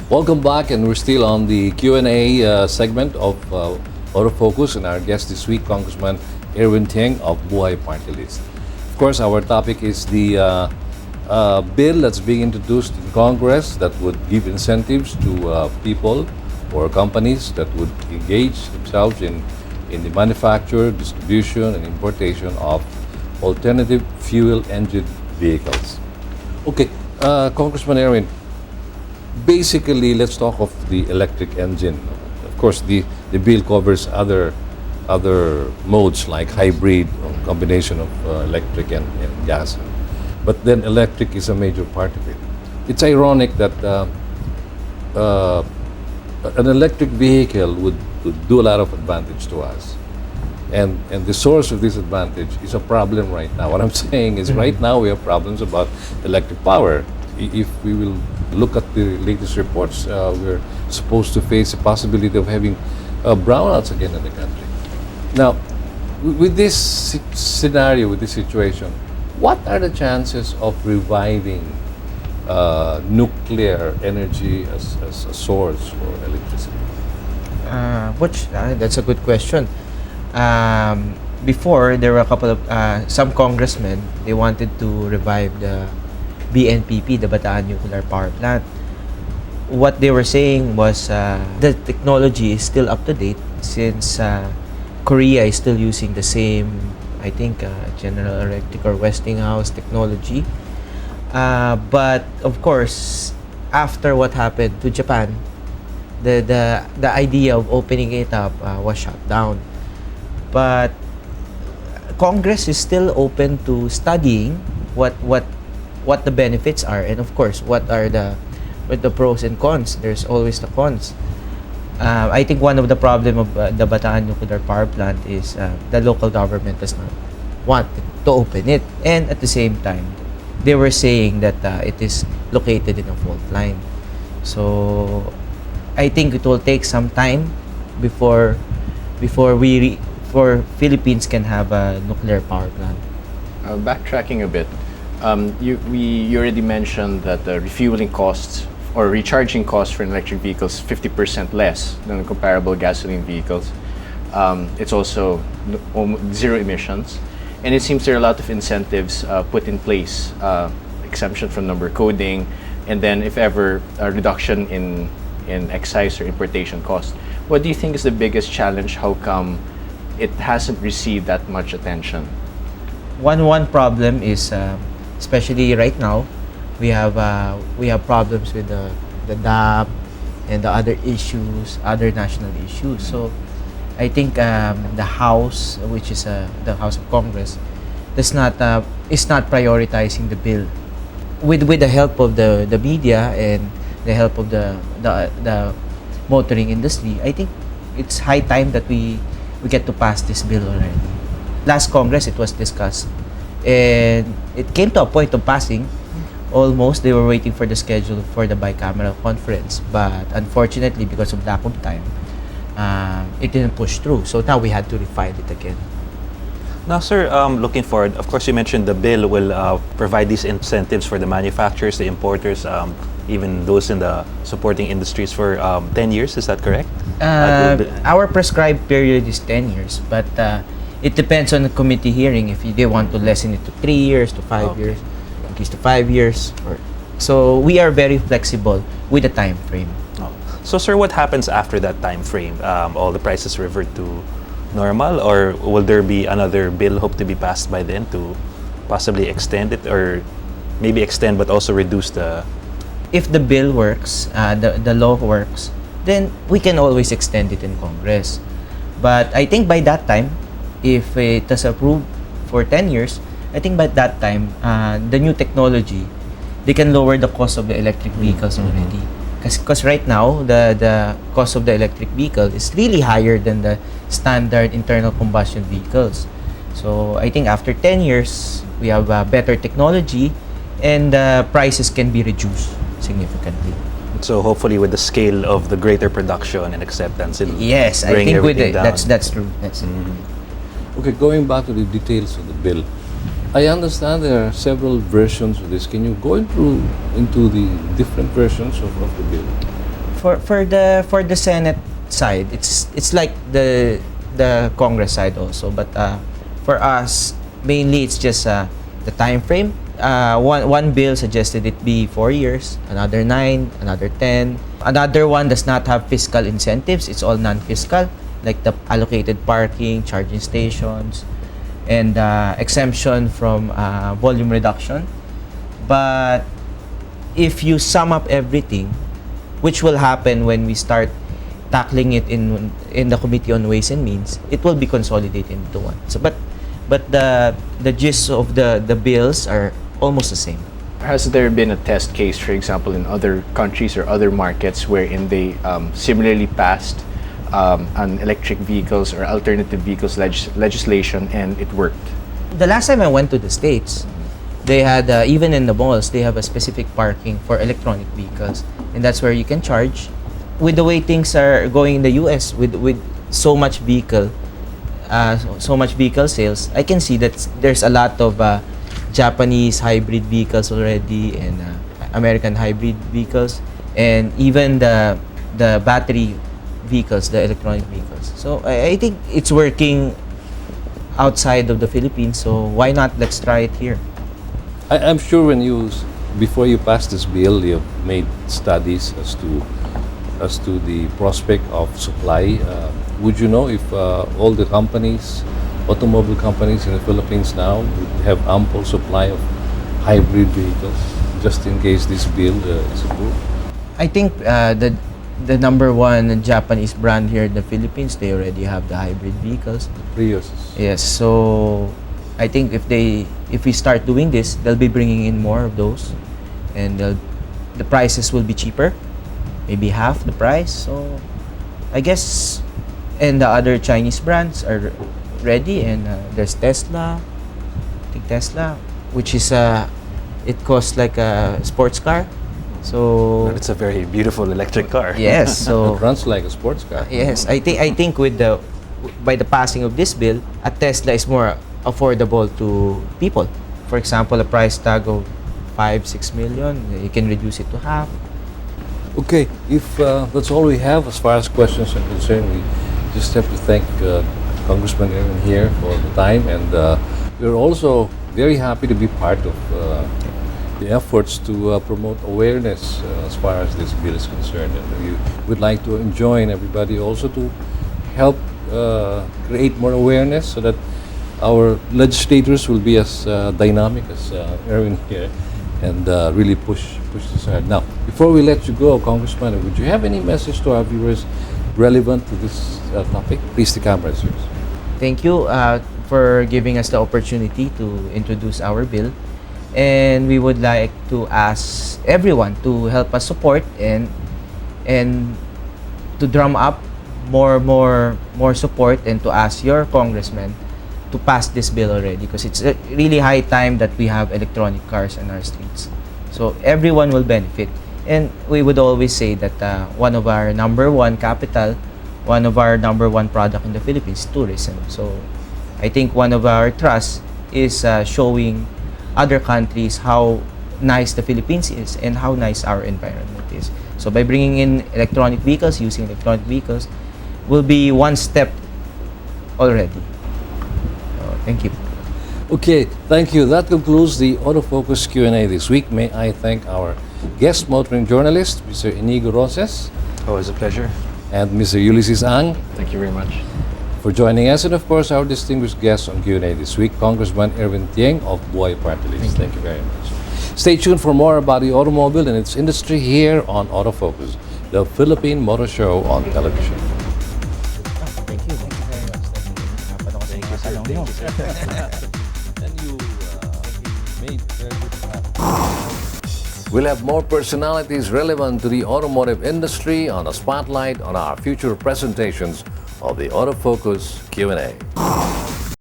Welcome back, and we're still on the Q&A segment of Autofocus, and our guest this week, Congressman Irwin Tieng of Buhay Party List. Of course, our topic is the bill that's being introduced in Congress that would give incentives to people or companies that would engage themselves in the manufacture, distribution, and importation of alternative fuel engine vehicles. Okay, Congressman Irwin, basically, let's talk of the electric engine. Of course, the bill covers other modes like hybrid or combination of electric and gas. But then electric is a major part of it. It's ironic that an electric vehicle would do a lot of advantage to us. And the source of this advantage is a problem right now. What I'm saying is right now we have problems about electric power. If we will look at the latest reports, we're supposed to face the possibility of having brownouts again in the country. Now, with this scenario, with this situation, what are the chances of reviving nuclear energy as a source for electricity? That's a good question. Before, there were a couple of some congressmen. They wanted to revive the BNPP, the Bataan Nuclear Power Plant. What they were saying was the technology is still up to date since Korea is still using the same, I think, General Electric or Westinghouse technology. But of course, after what happened to Japan, the idea of opening it up was shut down. But Congress is still open to studying what the benefits are, and of course, what are the pros and cons. There's always the cons. I think one of the problem of the Bataan Nuclear Power Plant is the local government does not want to open it, and at the same time, they were saying that it is located in a fault line. So I think it will take some time before Philippines can have a nuclear power plant. Backtracking a bit, you already mentioned that the refueling costs or recharging costs for an electric vehicle is 50% less than comparable gasoline vehicles. It's also zero emissions, and it seems there are a lot of incentives put in place, exemption from number coding, and then if ever a reduction in excise or importation costs. What do you think is the biggest challenge? How come it hasn't received that much attention? One problem is, especially right now, we have problems with the DAP and the other issues, other national issues. So I think the House, which is the House of Congress, is not prioritizing the bill. With the help of the media and the help of the motoring industry, I think it's high time that we get to pass this bill already. Last Congress, it was discussed, and it came to a point of passing. Almost, they were waiting for the schedule for the bicameral conference, but unfortunately, because of lack of time, it didn't push through. So now we had to refile it again. Now, sir, looking forward, of course, you mentioned the bill will provide these incentives for the manufacturers, the importers, even those in the supporting industries for 10 years. Is that correct? Our prescribed period is 10 years, but it depends on the committee hearing if they want to lessen it to 3 years, to 5 years, at least to 5 years. So we are very flexible with the time frame. Oh. So, sir, what happens after that time frame? All the prices revert to normal, or will there be another bill hope to be passed by then to possibly extend it, or maybe extend but also reduce the... If the bill works, the law works, then we can always extend it in Congress. But I think by that time, if it is approved for 10 years, I think by that time, the new technology, they can lower the cost of the electric vehicles already. Because right now, the cost of the electric vehicle is really higher than the standard internal combustion vehicles. So I think after 10 years, we have better technology, and prices can be reduced significantly. So hopefully with the scale of the greater production and acceptance, it'll yes, I bring think with everything down. that's true. That's Okay, going back to the details of the bill, I understand there are several versions of this. Can you go into the different versions of the bill? For the Senate side, it's like the Congress side also, but for us mainly it's just the time frame. One bill suggested it be 4 years, another 9, another 10. Another one does not have fiscal incentives. It's all non-fiscal, like the allocated parking, charging stations, and exemption from volume reduction. But if you sum up everything, which will happen when we start tackling it in the Committee on Ways and Means, it will be consolidated into one. So, but the gist of the bills are almost the same. Has there been a test case, for example, in other countries or other markets wherein they similarly passed an electric vehicles or alternative vehicles legislation and it worked? The last time I went to the States, they had, even in the malls, they have a specific parking for electronic vehicles. And that's where you can charge. With the way things are going in the US, with so much vehicle sales, I can see that there's a lot of Japanese hybrid vehicles already, and American hybrid vehicles, and even the battery vehicles, the electronic vehicles. So I think it's working outside of the Philippines, so why not, let's try it here. I'm sure before you passed this bill, you've made studies as to the prospect of supply. Would you know if all the automobile companies in the Philippines now would have ample supply of hybrid vehicles, just in case this bill is approved? I think the number one Japanese brand here in the Philippines, they already have the hybrid vehicles. Prius. Yes, so I think if we start doing this, they'll be bringing in more of those, and the prices will be cheaper, maybe half the price. So I guess, and the other Chinese brands are ready, and there's Tesla. I think Tesla, which is it costs like a sports car. So It's a very beautiful electric car. yes, so It runs like a sports car. yes, I think by the passing of this bill, a Tesla is more affordable to people. For example, a price tag of 5-6 million, you can reduce it to half. Okay, if that's all we have as far as questions are concerned, we just have to thank Congressman Irwin here for the time, and we're also very happy to be part of the efforts to promote awareness as far as this bill is concerned. And we would like to enjoin everybody also to help create more awareness so that our legislators will be as dynamic as Irwin here, and really push this hard. Now, before we let you go, Congressman, would you have any message to our viewers relevant to this topic? Please, the camera is yours. Thank you for giving us the opportunity to introduce our bill. And we would like to ask everyone to help us support and to drum up more support, and to ask your congressman to pass this bill already, because it's a really high time that we have electronic cars in our streets. So everyone will benefit. And we would always say that one of our number one capital, one of our number one product in the Philippines, tourism. So I think one of our trusts is showing other countries how nice the Philippines is and how nice our environment is. So by bringing in electronic vehicles, using electronic vehicles, will be one step already. Thank you. Okay, thank you. That concludes the Autofocus Q&A this week. May I thank our guest motoring journalist, Mr. Inigo Roses, Always a pleasure. and Mr. Ulysses Ang, Thank you very much. for joining us, and of course our distinguished guest on Q&A this week, Congressman Irwin Tieng of Buhay Party List. Thank you very much. Stay tuned for more about the automobile and its industry here on Autofocus, the Philippine Motor Show on television. Thank you. Thank you very much. Thank you, sir. Thank you, sir. And you made very good point. We'll have more personalities relevant to the automotive industry on a spotlight on our future presentations of the Autofocus Q&A.